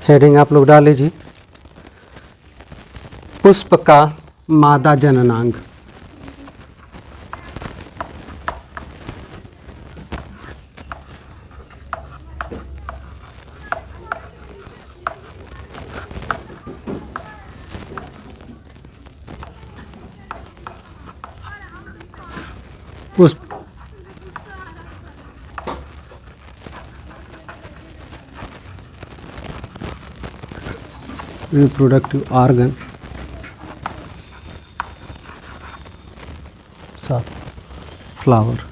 Heading आप लोग डाल लीजिए, पुष्प का मादा जननांग। पुष्प रिप्रोडक्टिव ऑर्गन, फ्लावर।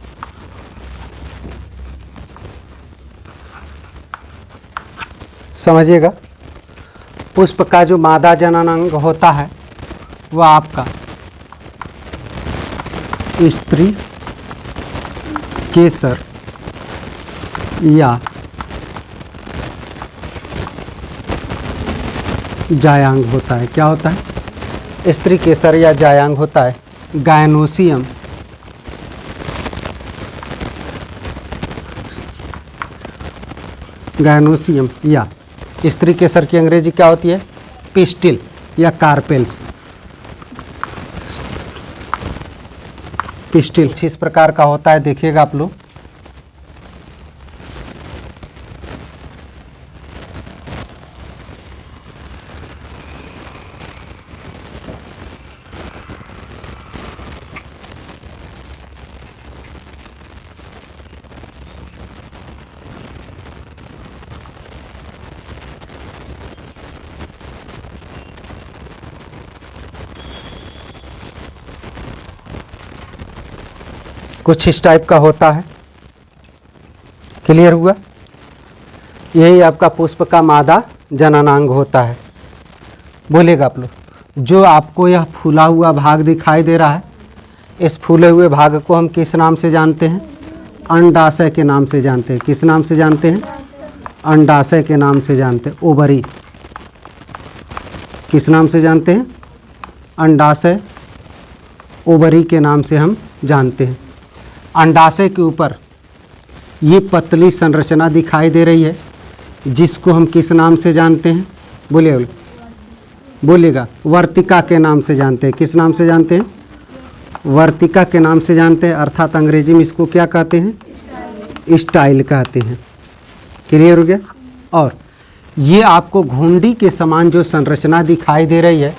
समझिएगा, पुष्प का जो मादा जननांग होता है वह आपका स्त्री केसर या जायांग होता है। क्या होता है? स्त्री केसर या जायांग होता है। गायनोसियम या स्त्री केसर की अंग्रेजी क्या होती है? पिस्टिल या कार्पेल्स। पिस्टिल इस प्रकार का होता है, देखिएगा आप लोग। कुछ इस टाइप का होता है। क्लियर हुआ? यही आपका पुष्प का मादा जननांग होता है। बोलेगा आप लोग, जो आपको यह फूला हुआ भाग दिखाई दे रहा है, इस फूले हुए भाग को हम किस नाम से जानते हैं? अंडाशय के नाम से जानते हैं। किस नाम से जानते हैं? अंडाशय के नाम से जानते हैं। ओवरी किस नाम से जानते हैं? अंडाशय, ओवरी के नाम से हम जानते हैं। अंडाशय के ऊपर ये पतली संरचना दिखाई दे रही है, जिसको हम किस नाम से जानते हैं? बोलिएगा। वर्तिका के नाम से जानते हैं। किस नाम से जानते हैं? वर्तिका के नाम से जानते हैं, अर्थात अंग्रेजी में इसको क्या कहते हैं? स्टाइल कहते हैं। क्लियर हो गया? और ये आपको घुंडी के समान जो संरचना दिखाई दे रही है,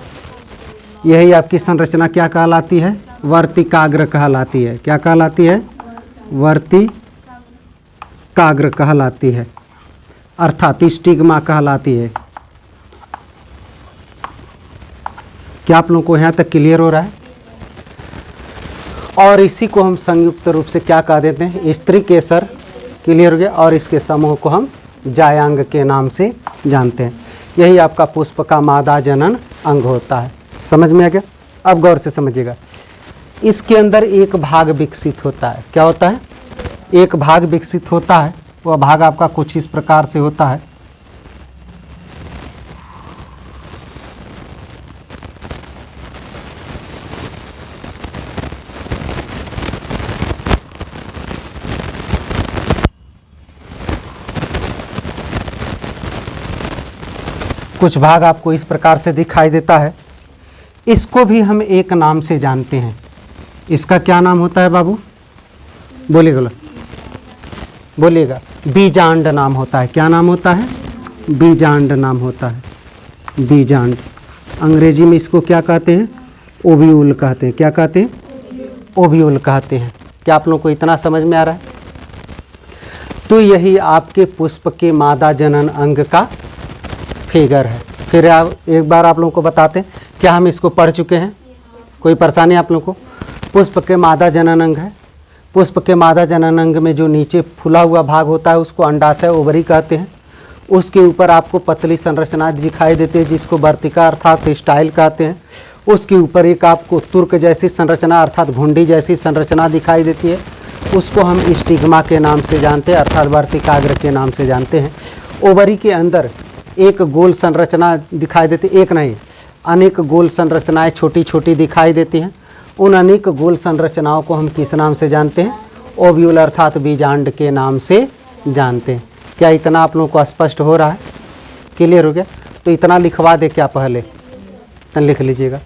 यही आपकी संरचना क्या कहलाती है? वर्तिकाग्र कहलाती है। क्या कहलाती है? वर्तिकाग्र कहलाती है, अर्थात स्टिग्मा कहलाती है। क्या आप लोगों को यहाँ तक क्लियर हो रहा है? और इसी को हम संयुक्त रूप से क्या कह देते हैं? स्त्री केसर। क्लियर हो गया? और इसके समूह को हम जायांग के नाम से जानते हैं। यही आपका पुष्प का मादा जनन अंग होता है। समझ में आ गया? अब गौर से समझिएगा, इसके अंदर एक भाग विकसित होता है। क्या होता है? एक भाग विकसित होता है। वह भाग आपका कुछ इस प्रकार से होता है। कुछ भाग आपको इस प्रकार से दिखाई देता है। इसको भी हम एक नाम से जानते हैं। इसका क्या नाम होता है बाबू? बोलिएगा। बीजांड नाम होता है। क्या नाम होता है? बीजांड नाम होता है। बीजांड। अंग्रेजी में इसको क्या कहते हैं? ओव्यूल कहते हैं। क्या कहते हैं? ओव्यूल कहते हैं। क्या आप लोगों को इतना समझ में आ रहा है? तो यही आपके पुष्प के मादा जनन अंग का फिगर है। फिर एक बार आप लोगों को बताते हैं, क्या हम इसको पढ़ चुके हैं? कोई परेशानी आप लोगों को? पुष्प के मादा जनन अंग है। पुष्प के मादा जनन अंग में जो नीचे फूला हुआ भाग होता है उसको अंडाशय, ओवरी कहते हैं। उसके ऊपर आपको पतली संरचना दिखाई देती है, जिसको वर्तिका अर्थात स्टाइल कहते हैं। उसके ऊपर एक आपको तुर्क जैसी संरचना अर्थात घुंडी जैसी संरचना दिखाई देती है, उसको हम स्टिग्मा के नाम से जानते हैं, अर्थात वर्तिकाग्र के नाम से जानते हैं। ओवरी के अंदर एक गोल संरचना दिखाई देती, एक नहीं अनेक गोल संरचनाएं छोटी छोटी दिखाई देती हैं। उन अनेक गोल संरचनाओं को हम किस नाम से जानते हैं? ओव्यूल अर्थात बीजांड के नाम से जानते हैं। क्या इतना आप लोगों को स्पष्ट हो रहा है? क्लियर हो गया? तो इतना लिखवा दे क्या पहले, तो लिख लीजिएगा।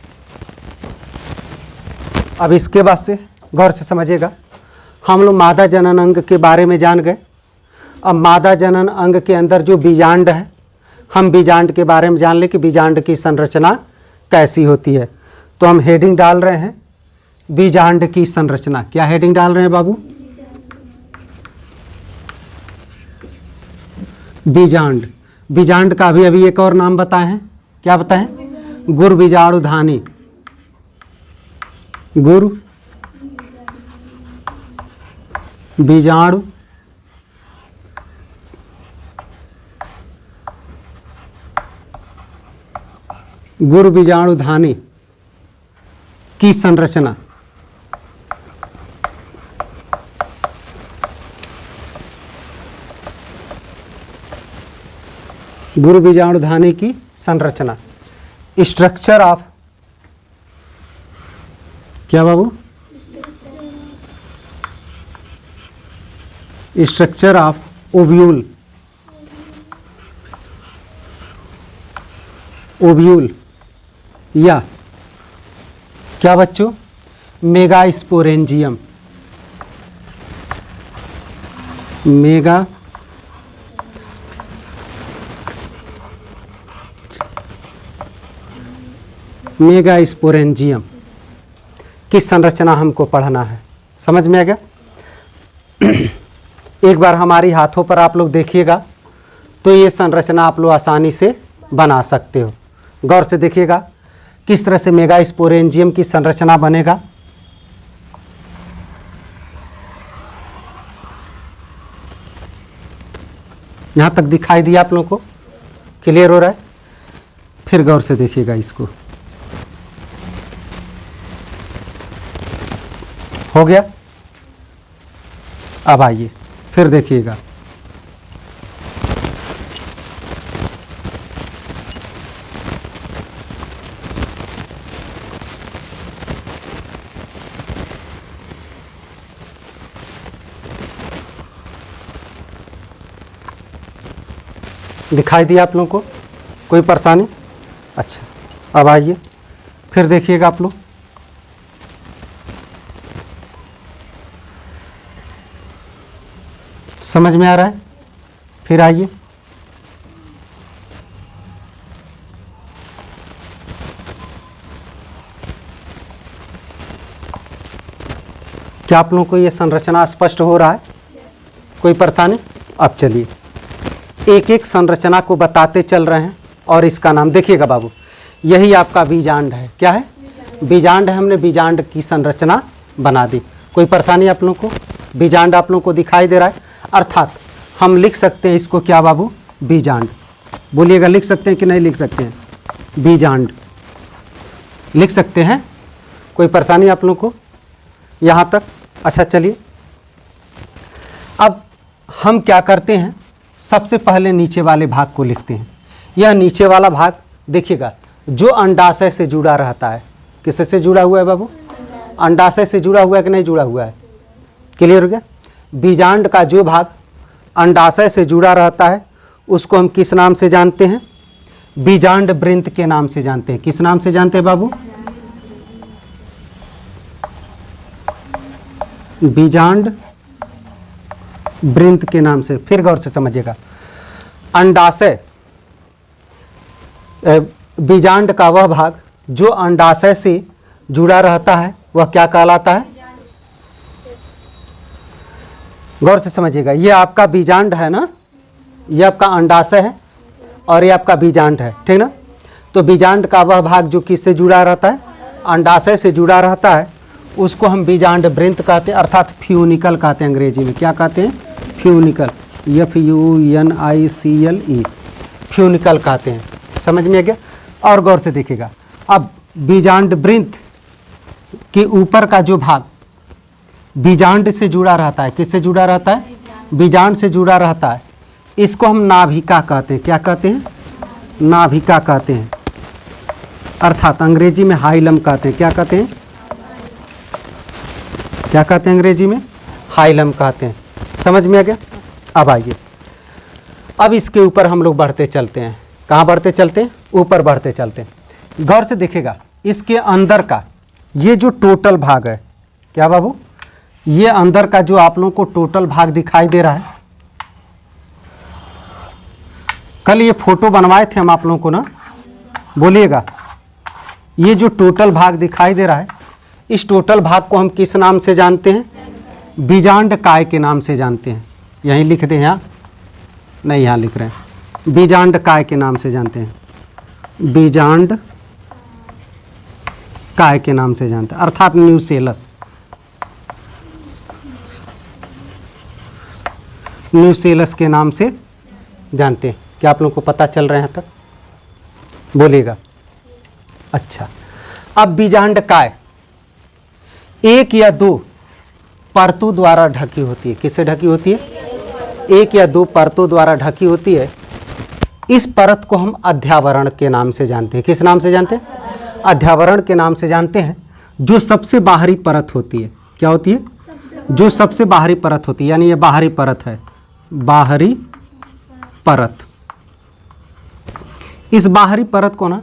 अब इसके बाद से गौर से समझिएगा, हम लोग मादा जनन अंग के बारे में जान गए। अब मादा जनन अंग के अंदर जो बीजांड है, हम बीजांड के बारे में जान ले कि बीजांड की संरचना कैसी होती है। तो हम हेडिंग डाल रहे हैं बीजांड की संरचना। क्या हेडिंग डाल रहे हैं बाबू? बीजांड। बीजांड का अभी एक और नाम बताए हैं, क्या बताएं? गुर बीजाणुधानी। गुर बीजाणु गुर बीजाणुधानी की संरचना। गुर बीजाणुधानी की संरचना। स्ट्रक्चर ऑफ, क्या बाबू? Structure of ovule. ओव्यूल या क्या बच्चों? मेगास्पोरेंजियम। मेगा मेगास्पोरेंजियम की संरचना हमको पढ़ना है। समझ में आ गया? एक बार हमारी हाथों पर आप लोग देखिएगा तो ये संरचना आप लोग आसानी से बना सकते हो। गौर से देखिएगा किस तरह से मेगास्पोरेंजियम की संरचना बनेगा। यहाँ तक दिखाई दिया आप लोगों को? क्लियर हो रहा है? फिर गौर से देखिएगा इसको। हो गया? अब आइए फिर देखिएगा। दिखाई दिया आप लोगों को? कोई परेशानी? अच्छा, अब आइए फिर देखिएगा आप लोग। समझ में आ रहा है? फिर आइए। क्या आप लोगों को ये संरचना स्पष्ट हो रहा है? कोई परेशानी? अब चलिए एक एक संरचना को बताते चल रहे हैं और इसका नाम देखिएगा बाबू। यही आपका बीजांड है। क्या है? बीजांड है। हमने बीजांड की संरचना बना दी। कोई परेशानी आप लोगों को? बीजांड आप लोगों को दिखाई दे रहा है, अर्थात हम लिख सकते हैं इसको क्या बाबू? बीजांड। बोलिएगा, लिख सकते हैं कि नहीं लिख सकते हैं? बीजांड लिख सकते हैं। कोई परेशानी आप लोगों को यहाँ तक? अच्छा चलिए, अब हम क्या करते हैं, सबसे पहले नीचे वाले भाग को लिखते हैं। यह नीचे वाला भाग देखिएगा जो अंडाशय से जुड़ा रहता है। किससे जुड़ा हुआ है बाबू? अंडाशय से जुड़ा हुआ है कि नहीं जुड़ा हुआ है? क्लियर हो गया? बीजांड का जो भाग अंडाशय से जुड़ा रहता है उसको हम किस नाम से जानते हैं? बीजांड वृंत के नाम से जानते हैं। किस नाम से जानते हैं बाबू? बीजांड वृंत के नाम से। फिर गौर से समझिएगा, अंडाशय, बीजांड का वह भाग जो अंडाशय से जुड़ा रहता है वह क्या कहलाता है? गौर से समझिएगा, ये आपका बीजांड है ना, ये आपका अंडाशय है और ये आपका बीजांड है, ठीक ना? तो बीजांड का वह भाग जो किससे जुड़ा रहता है? अंडाशय से जुड़ा रहता है, उसको हम बीजांड वृंत कहते हैं, अर्थात फ्यूनिकल कहते हैं। अंग्रेजी में क्या कहते हैं? फ्यूनिकल। FUNICLE, फ्यूनिकल कहते हैं। समझ में आ गया? और गौर से देखिएगा, अब बीजांड वृंत के ऊपर का जो भाग बीजांड से जुड़ा रहता है, किससे जुड़ा रहता है? बीजांड से जुड़ा रहता है, इसको हम नाभिका कहते हैं। क्या कहते हैं? नाभिका कहते हैं, अर्थात अंग्रेजी में हाइलम कहते हैं। क्या कहते हैं? क्या कहते हैं अंग्रेजी में? हाइलम कहते हैं। समझ में आ गया? अब आइए, अब इसके ऊपर हम लोग बढ़ते चलते हैं। कहाँ बढ़ते चलते हैं, ऊपर बढ़ते चलते हैं। गौर से देखिएगा इसके अंदर का ये जो टोटल भाग है, क्या बाबू, ये अंदर का जो आप लोगों को टोटल भाग दिखाई दे रहा है, कल ये फोटो बनवाए थे हम आप लोगों को ना, बोलिएगा, ये जो टोटल भाग दिखाई दे रहा है, इस टोटल भाग को हम किस नाम से जानते हैं, बीजांड काय के नाम से जानते हैं। यहीं लिख दें, यहाँ नहीं, यहाँ लिख रहे हैं, बीजांड काय के नाम से जानते हैं, बीजांड काय के नाम से जानते हैं, अर्थात न्यूसेलस, न्यूसेलस के नाम से जानते हैं। क्या आप लोगों को पता चल रहे हैं तक, बोलिएगा। अच्छा, अब बीजांड काय एक या दो परतों द्वारा ढकी होती है। किससे ढकी होती है, एक या दो परतों द्वारा ढकी होती है। इस परत को हम अध्यावरण के नाम से जानते हैं। किस नाम से जानते हैं, अध्यावरण के नाम से जानते हैं। जो सबसे बाहरी परत होती है, क्या होती है, जो सबसे बाहरी परत होती है, यानी ये बाहरी परत है, बाहरी परत। इस बाहरी परत को ना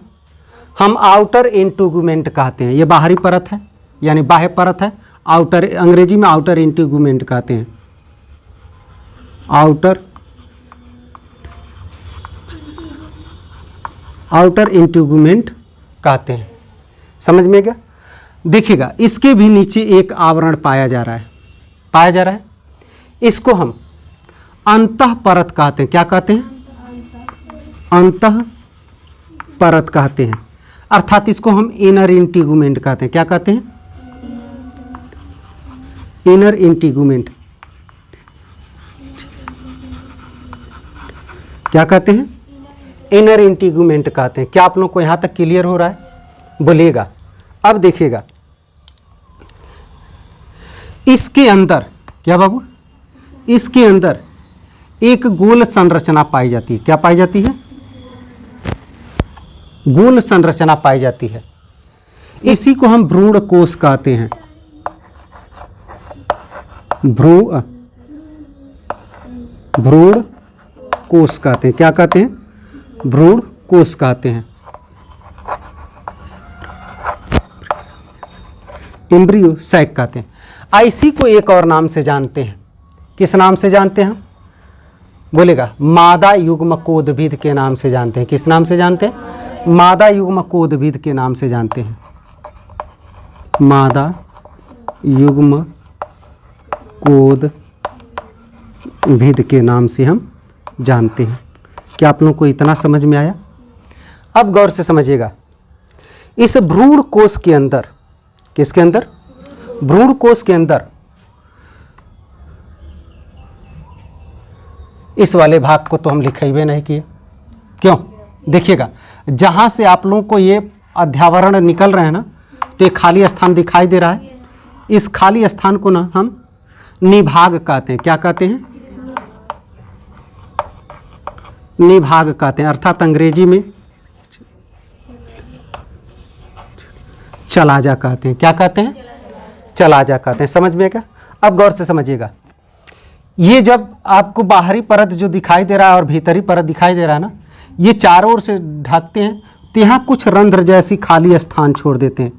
हम आउटर इंटीगुमेंट कहते हैं। ये बाहरी परत है, यानी बाह्य परत है। आउटर, अंग्रेजी में आउटर इंटीगुमेंट कहते हैं, आउटर इंटीगुमेंट कहते हैं। समझ में गया। देखिएगा इसके भी नीचे एक आवरण पाया जा रहा है, इसको हम अंतः परत कहते हैं। क्या कहते हैं, अंतः परत कहते हैं, अर्थात इसको हम इनर इंटीगुमेंट कहते हैं। क्या कहते हैं, इनर इंटीगुमेंट। क्या कहते हैं, इनर इंटीगुमेंट कहते हैं। क्या आप लोग को यहां तक क्लियर हो रहा है, बोलिएगा। अब देखिएगा इसके अंदर, क्या बाबू, इसके अंदर एक गोल संरचना पाई जाती है। क्या पाई जाती है, गोल संरचना पाई जाती है। इसी को हम भ्रूण कोश कहते हैं, भ्रूण कोश कहते हैं। क्या कहते हैं, भ्रूण कोश कहते हैं, एम्ब्रियो सैक कहते हैं। इसी को एक और नाम से जानते हैं। किस नाम से जानते हैं, बोलेगा, मादा युग्मकोद्भिद के नाम से जानते हैं। किस नाम से जानते हैं, मादा युग्मकोद्भिद के नाम से जानते हैं, मादा युग्मकोद्भिद के नाम से हम जानते हैं। क्या आप लोगों को इतना समझ में आया। अब गौर से समझिएगा, इस भ्रूण कोश के अंदर, किसके अंदर, भ्रूण कोश के अंदर इस वाले भाग को तो हम लिखेबे नहीं किए। क्यों, देखिएगा जहां से आप लोगों को ये अध्यावरण निकल रहे हैं ना, तो एक खाली स्थान दिखाई दे रहा है। इस खाली स्थान को ना हम निभाग कहते हैं। क्या कहते हैं, निभाग कहते हैं, अर्थात अंग्रेजी में चलाजा कहते हैं। क्या कहते हैं, चलाजा कहते हैं। समझ में क्या। अब गौर से समझिएगा, ये जब आपको बाहरी परत जो दिखाई दे रहा है और भीतरी परत दिखाई दे रहा है ना, ये चारों ओर से ढकते हैं, तो यहाँ कुछ रंध्र जैसी खाली स्थान छोड़ देते हैं।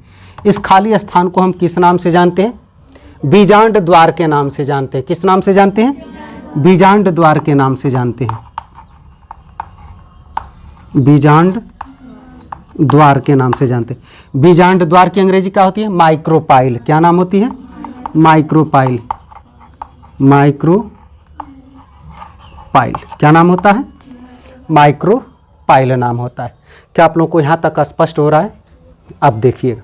इस खाली स्थान को हम किस नाम से जानते हैं, बीजांड द्वार के नाम से जानते हैं। किस नाम से जानते हैं, बीजांड द्वार के नाम से जानते हैं, बीजांड द्वार के नाम से जानते हैं। बीजांड द्वार की अंग्रेजी क्या होती है, माइक्रोपाइल। क्या नाम होती है, माइक्रोपाइल, माइक्रोपाइल। क्या नाम होता है, माइक्रोपाइल नाम होता है। क्या आप लोगों को यहाँ तक स्पष्ट हो रहा है। अब देखिएगा,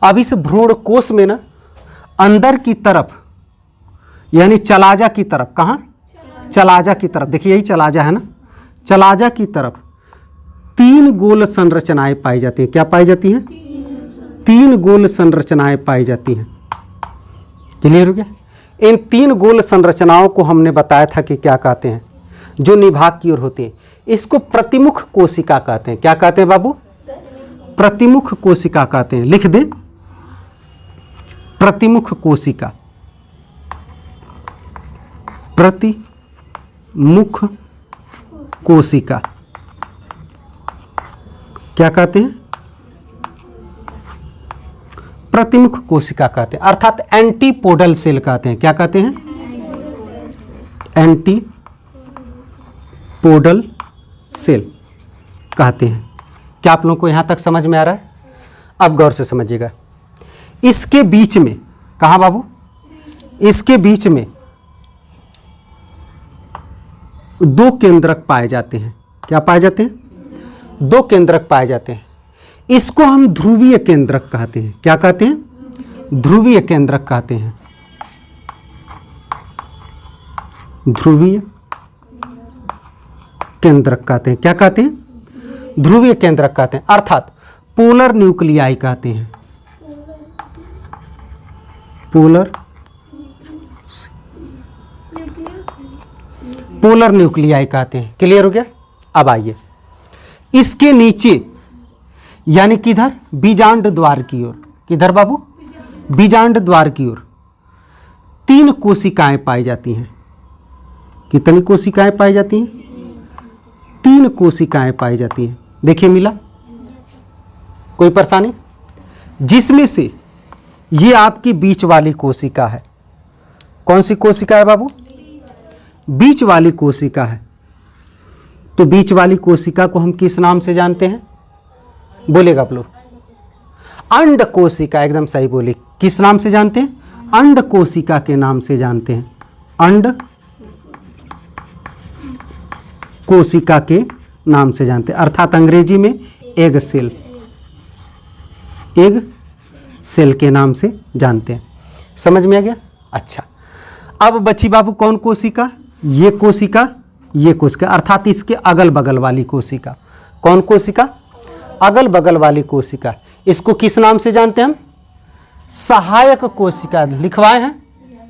अब इस भ्रूण कोश में ना अंदर की तरफ, यानी चलाजा की तरफ, कहाँ, चलाजा की तरफ, देखिए यही चलाजा है ना, चलाजा की तरफ 3 गोल संरचनाएं पाई जाती हैं। क्या पाई जाती हैं, 3 गोल संरचनाएं पाई जाती हैं। क्लियर हो गया। इन 3 गोल संरचनाओं को हमने बताया था कि क्या कहते हैं, जो निभाग की ओर होती है। इसको प्रतिमुख कोशिका कहते हैं। क्या कहते हैं बाबू, प्रतिमुख कोशिका कहते हैं। लिख दे, प्रतिमुख कोशिका, प्रतिमुख कोशिका। क्या कहते हैं? प्रतिमुख कोशिका कहते हैं, अर्थात एंटीपोडल सेल कहते हैं। क्या कहते हैं? एंटीपोडल सेल कहते हैं। क्या आप लोगों को यहां तक समझ में आ रहा है? अब गौर से समझिएगा। इसके बीच में, कहाँ बाबू? इसके बीच में दो केंद्रक पाए जाते हैं। क्या पाए जाते हैं? दो केंद्रक पाए जाते हैं। इसको हम ध्रुवीय केंद्रक कहते हैं। क्या कहते हैं? ध्रुवीय केंद्रक कहते हैं। ध्रुवीय केंद्रक कहते हैं। क्या कहते हैं? ध्रुवीय केंद्रक कहते हैं, अर्थात पोलर न्यूक्लियाई कहते हैं। पोलर न्यूक्लियाई कहते हैं। क्लियर हो गया? अब आइए, इसके नीचे यानी किधर? बीजांड द्वार की ओर। किधर बाबू? बीजांड द्वार की ओर 3 कोशिकाएं पाई जाती हैं। कितनी कोशिकाएं पाई जाती हैं? 3 कोशिकाएं पाई जाती हैं। देखिए मिला? कोई परेशानी? जिसमें से ये आपकी बीच वाली कोशिका है। कौन सी कोशिका है बाबू? बीच वाली कोशिका है। तो बीच वाली कोशिका को हम किस नाम से जानते हैं? बोलेगा आप लोग? अंड कोशिका। एकदम सही बोले। किस नाम से जानते हैं? अंड कोशिका के नाम से जानते हैं। अंड कोशिका के नाम से जानते हैं, अर्थात अंग्रेजी में एग सेल। एग सेल के नाम से जानते हैं। समझ में आ गया? अच्छा, अब बची बाबू कौन कोशिका? ये कोशिका, ये कोशिका, अर्थात इसके अगल बगल वाली कोशिका। कौन कोशिका? अगल बगल वाली कोशिका। इसको किस नाम से जानते हैं हम? सहायक कोशिका। लिखवाए हैं?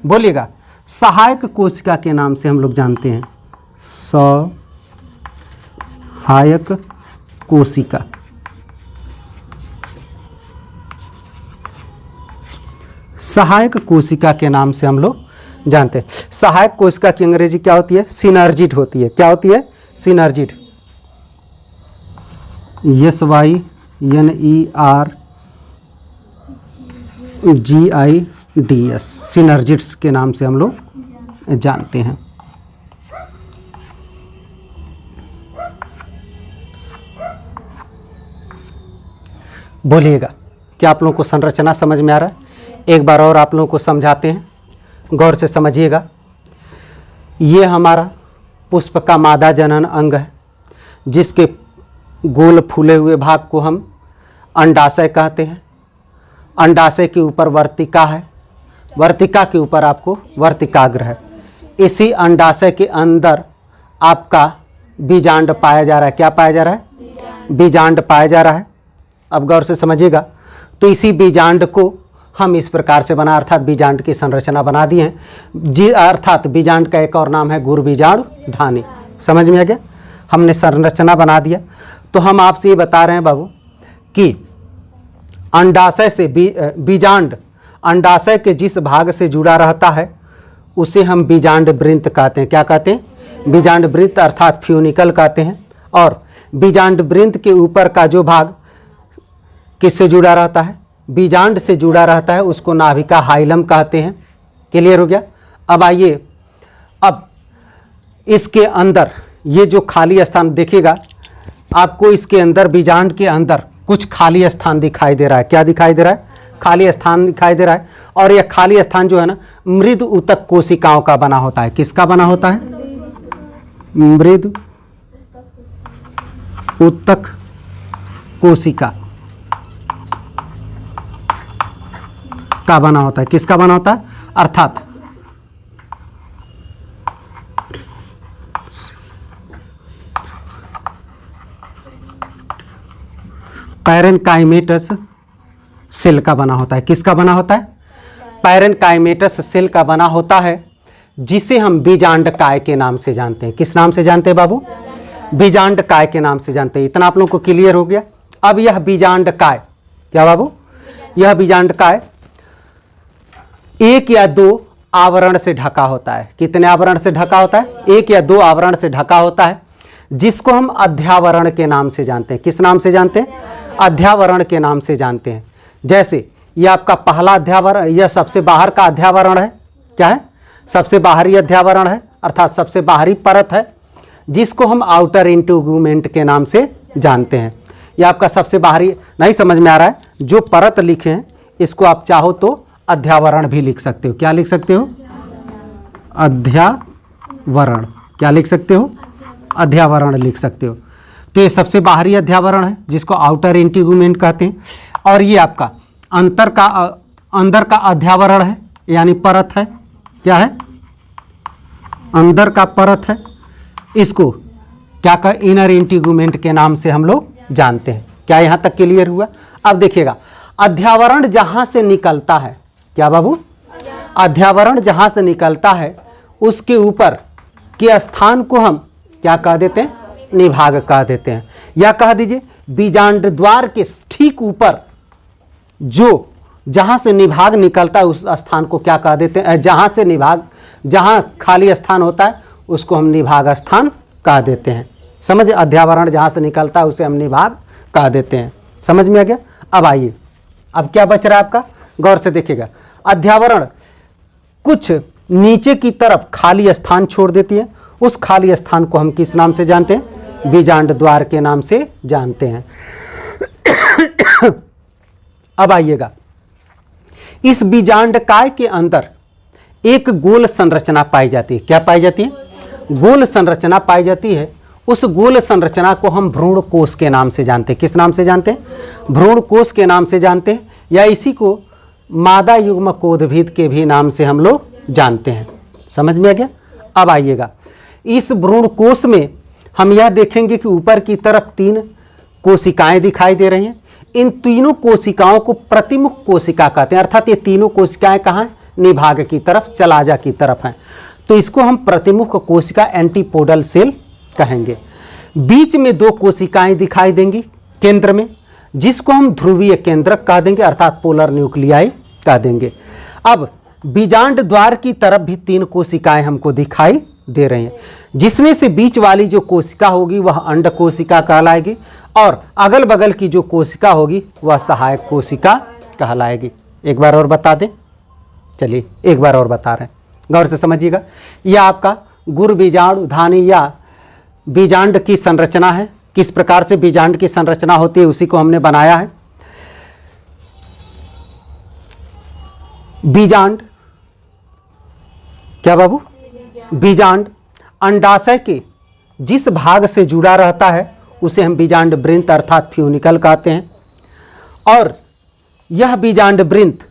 बोलिएगा। सहायक कोशिका के नाम से हम लोग जानते हैं। सहायक कोशिका। सहायक कोशिका के नाम से हम लोग जानते हैं। सहायक कोशिका की अंग्रेजी क्या होती है? सिनर्जिड होती है। क्या होती है? सिनर्जिड। SYNERGIDS, सिनर्जिड्स के नाम से हम लोग जानते हैं। बोलिएगा, क्या आप लोगों को संरचना समझ में आ रहा है? एक बार और आप लोगों को समझाते हैं, गौर से समझिएगा। ये हमारा पुष्प का मादा जनन अंग है, जिसके गोल फूले हुए भाग को हम अंडाशय कहते हैं। अंडाशय के ऊपर वर्तिका है, वर्तिका के ऊपर आपको वर्तिकाग्र है। इसी अंडाशय के अंदर आपका बीजांड पाया जा रहा है। क्या पाया जा रहा है? बीजांड पाया जा रहा है। अब गौर से समझिएगा। तो इसी बीजांड को हम इस प्रकार से बना, अर्थात बीजांड की संरचना बना दी है जी, अर्थात बीजांड का एक और नाम है गुरुबीजाणु धानी। समझ में आ गया? हमने संरचना बना दिया। तो हम आपसे ये बता रहे हैं बाबू कि अंडाशय से बीजांड अंडाशय के जिस भाग से जुड़ा रहता है उसे हम बीजांड वृंत कहते हैं। क्या कहते हैं? बीजांड वृंत, अर्थात फ्यूनिकल कहते हैं। और बीजांड वृंत के ऊपर का जो भाग किससे जुड़ा रहता है? बीजांड से जुड़ा रहता है, उसको नाभिका हाइलम कहते हैं। क्लियर हो गया? अब आइए, अब इसके अंदर ये जो खाली स्थान देखिएगा, आपको इसके अंदर बीजांड के अंदर कुछ खाली स्थान दिखाई दे रहा है। क्या दिखाई दे रहा है? खाली स्थान दिखाई दे रहा है। और यह खाली स्थान जो है ना, मृद ऊतक कोशिकाओं का बना होता है। किसका बना होता है? मृद ऊतक कोशिका का बना होता है। किसका बना होता है? अर्थात पैरेनकाइमेटस सेल का बना होता है। किसका बना होता है? पैरेनकाइमेटस सेल का बना होता है, जिसे हम बीजांडकाय के नाम से जानते हैं। किस नाम से जानते हैं बाबू? बीजांडकाय के नाम से जानते हैं। इतना आप लोगों को क्लियर हो गया? अब यह बीजांडकाय, क्या बाबू? यह बीजांडकाय 1 या 2 आवरण से ढका होता है। कितने आवरण से ढका होता है? 1 या 2 आवरण से ढका होता है, जिसको हम अध्यावरण के नाम से जानते हैं। किस नाम से जानते हैं? अध्यावरण के नाम से जानते हैं। जैसे ये आपका पहला अध्यावरण, यह सबसे बाहर का अध्यावरण है। क्या है? सबसे बाहरी अध्यावरण है, अर्थात सबसे बाहरी परत है, जिसको हम आउटर इंटीग्यूमेंट के नाम से जानते हैं। यह आपका सबसे बाहरी, नहीं समझ में आ रहा है? जो परत लिखे हैं इसको आप चाहो तो अध्यावरण भी लिख सकते हो। क्या लिख सकते हो? अध्यावरण। क्या लिख सकते हो? अध्यावरण लिख सकते हो। तो ये सबसे बाहरी अध्यावरण है, जिसको आउटर इंटीग्यूमेंट कहते हैं। और ये आपका अंदर का अध्यावरण है, यानी परत है। क्या है? अंदर का परत है। इसको क्या का इनर इंटीग्यूमेंट के नाम से हम लोग जानते हैं। क्या यहां तक क्लियर हुआ? अब देखिएगा, अध्यावरण जहां से निकलता है, क्या बाबू? अध्यावरण जहां से निकलता है उसके ऊपर के स्थान को हम क्या कह देते हैं? निभाग कह देते हैं। या कह दीजिए बीजांड द्वार के ठीक ऊपर जो जहां से निभाग निकलता है उस स्थान को क्या कह देते हैं? जहां से निभाग, जहां खाली स्थान होता है उसको हम निभाग स्थान कह देते हैं। समझ? अध्यावरण जहां से निकलता है उसे हम निभाग कह देते हैं। समझ में आ गया? अब आइए, अब क्या बच रहा है आपका? गौर से देखिएगा, अध्यावरण कुछ नीचे की तरफ खाली स्थान छोड़ देती है। उस खाली स्थान को हम किस नाम से जानते हैं? बीजांड द्वार के नाम से जानते हैं। अब आइएगा, इस बीजांड काय के अंदर एक गोल संरचना पाई जाती है। क्या पाई जाती है? गोल संरचना पाई जाती है। उस गोल संरचना को हम भ्रूण कोश के नाम से जानते हैं। किस नाम से जानते हैं? भ्रूण कोश के नाम से जानते हैं, या इसी को मादा युग्म कोदभिद के भी नाम से हम लोग जानते हैं। समझ में आ गया? अब आइएगा, इस भ्रूण कोश में हम यह देखेंगे कि ऊपर की तरफ 3 कोशिकाएं दिखाई दे रही हैं। इन तीनों कोशिकाओं को प्रतिमुख कोशिका कहते हैं, अर्थात ये तीनों कोशिकाएं कहाँ हैं? निभाग की तरफ, चलाजा की तरफ हैं। तो इसको हम प्रतिमुख कोशिका एंटीपोडल सेल कहेंगे। बीच में 2 कोशिकाएं दिखाई देंगी केंद्र में, जिसको हम ध्रुवीय केंद्रक कह देंगे, अर्थात पोलर न्यूक्लियाई कह देंगे। अब बीजांड द्वार की तरफ भी 3 कोशिकाएं हमको दिखाई दे रही हैं, जिसमें से बीच वाली जो कोशिका होगी वह अंड कोशिका कहलाएगी, और अगल बगल की जो कोशिका होगी वह सहायक कोशिका कहलाएगी। एक बार और बता दें, चलिए एक बार और बता रहे हैं, गौर से समझिएगा। यह आपका गुर बीजाणु धानी या बीजांड की संरचना है। किस प्रकार से बीजांड की संरचना होती है उसी को हमने बनाया है। बीजांड, क्या बाबू? बीजांड अंडाशय के जिस भाग से जुड़ा रहता है उसे हम बीजांड वृंत अर्थात फ्यूनिकल कहते हैं, और यह बीजांड वृंत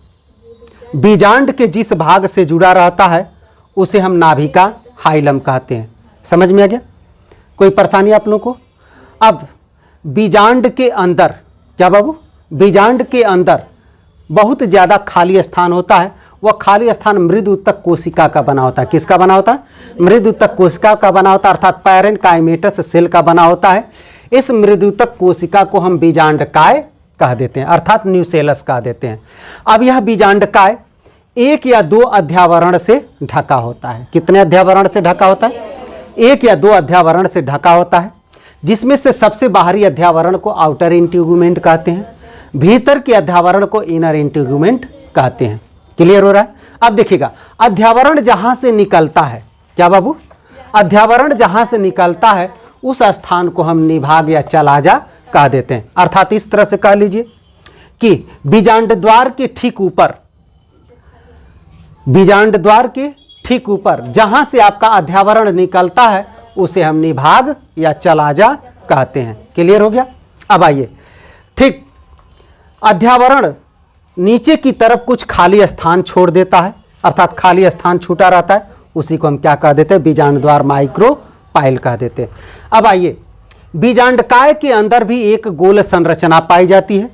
बीजांड के जिस भाग से जुड़ा रहता है उसे हम नाभिका हाइलम कहते हैं। समझ में आ गया? कोई परेशानी आप लोगों को? अब बीजांड के अंदर, क्या बाबू? बीजांड के अंदर बहुत ज़्यादा खाली स्थान होता है। वह खाली स्थान मृद उत्तक कोशिका का बना होता है। किसका बना होता है? मृद उत्तक कोशिका का बना होता है, अर्थात पैरेन्काइमेटस सेल का बना होता है। इस मृद उत्तक कोशिका को हम बीजांडकाय कह देते हैं, अर्थात न्यूसेलस कह देते हैं। अब यह बीजांडकाय 1 या 2 अध्यावरण से ढका होता है। कितने अध्यावरण से ढका होता है? 1 या 2 अध्यावरण से ढका होता है, जिसमें से सबसे बाहरी अध्यावरण को आउटर इंटीग्यूमेंट कहते हैं, भीतर के अध्यावरण को इनर इंटीग्यूमेंट कहते हैं। क्लियर हो रहा है? अब देखिएगा, अध्यावरण जहां से निकलता है, क्या बाबू? अध्यावरण जहां से निकलता है उस स्थान को हम निभाग या चलाजा कह देते हैं। अर्थात इस तरह से कह लीजिए कि बीजांड द्वार के ठीक ऊपर, बीजांड द्वार के ठीक ऊपर जहां से आपका अध्यावरण निकलता है उसे हम निभाग या चलाजा कहते हैं। क्लियर हो गया? अब आइए, ठीक अध्यावरण नीचे की तरफ कुछ खाली स्थान छोड़ देता है, अर्थात खाली स्थान छूटा रहता है, उसी को हम क्या कह देते हैं? बीजांड द्वार माइक्रोपाइल कह देते हैं। अब आइए, बीजांडकाय के अंदर भी एक गोल संरचना पाई जाती है।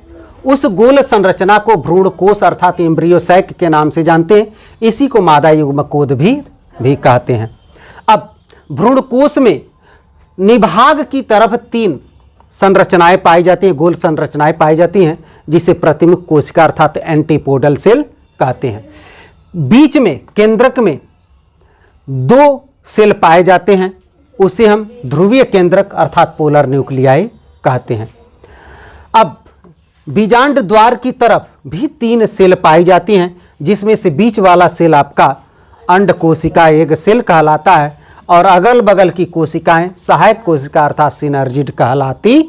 उस गोल संरचना को भ्रूण कोश अर्थात एम्ब्रियोसैक के नाम से जानते हैं। इसी को मादा युग्म कोदभिद भी कहते हैं। अब भ्रूण कोश में निभाग की तरफ 3 संरचनाएं पाई जाती हैं, गोल संरचनाएं पाई जाती हैं, जिसे प्रतिमुख कोशिका अर्थात एंटीपोडल सेल कहते हैं। बीच में केंद्रक में 2 सेल पाए जाते हैं, उसे हम ध्रुवीय केंद्रक अर्थात पोलर न्यूक्लियाई कहते हैं। अब बीजांड द्वार की तरफ भी 3 सेल पाई जाती हैं, जिसमें से बीच वाला सेल आपका अंड कोशिका एग सेल कहलाता है और अगल बगल की कोशिकाएं सहायक कोशिका अर्थात सिनर्जिड कहलाती